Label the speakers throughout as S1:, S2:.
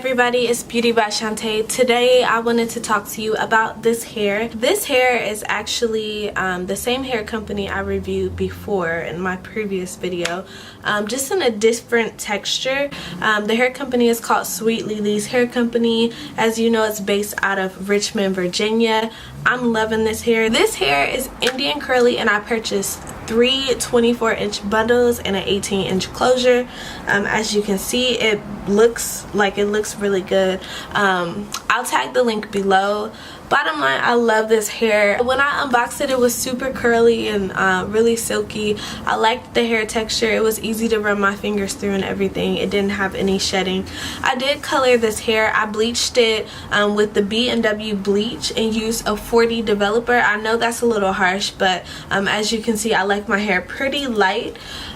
S1: everybody, it's Beauty by Shantae. Today I wanted to talk to you about this hair. This hair is actually the same hair company I reviewed before in my previous video, just in a different texture. The hair company is called Sweet Lily's Hair Company. As you know, it's based out of Richmond, Virginia. I'm loving this hair. This hair is Indian curly and I purchased 3 24-inch bundles and an 18-inch closure. As you can see, it looks really good. I'll tag the link below. Bottom line, I love this hair. When I unboxed it, it was super curly and really silky. I liked the hair texture. It was easy to run my fingers through and everything. It didn't have any shedding. I did color this hair. I bleached it with the B&W bleach and used a 40 developer. I know that's a little harsh, but as you can see, I like my hair pretty light.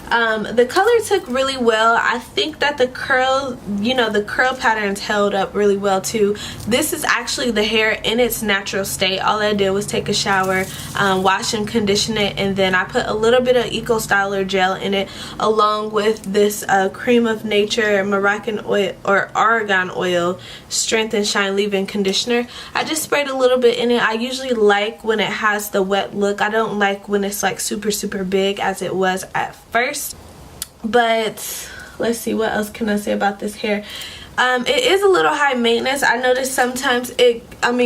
S1: The color took really well. I think that the curl, the curl patterns held up really well too. This is actually the hair in its natural state. All I did was take a shower, wash and condition it, and then I put a little bit of Eco Styler gel in it along with this Cream of Nature Moroccan oil or Argan oil strength and shine leave-in conditioner. I just sprayed a little bit in it. I usually like when it has the wet look. I don't like when it's like super big as it was at first. But let's see, what else can I say about this hair? It is a little high maintenance. I noticed sometimes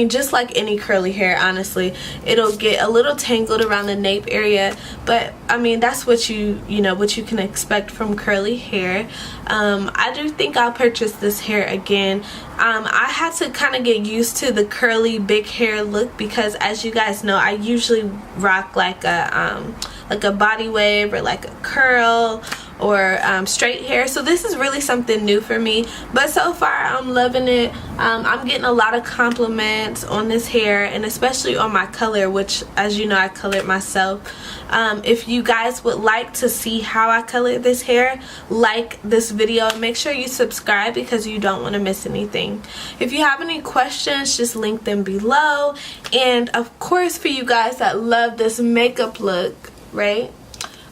S1: just like any curly hair, honestly, it'll get a little tangled around the nape area, but that's what what you can expect from curly hair. I do think I'll purchase this hair again. I had to kind of get used to the curly big hair look because, as you guys know, I usually rock like a body wave or like a curl or straight hair, so this is really something new for me. But so far I'm loving it. I'm getting a lot of compliments on this hair, and especially on my color, which, as you know, I colored myself. If you guys would like to see how I colored this hair, like this video and make sure you subscribe because you don't want to miss anything. If you have any questions, just link them below. And of course, for you guys that love this makeup look, right,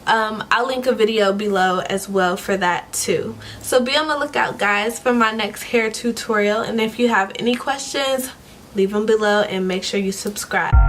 S1: I'll link a video below as well for that too. So be on the lookout, guys, for my next hair tutorial. And if you have any questions, leave them below and make sure you subscribe.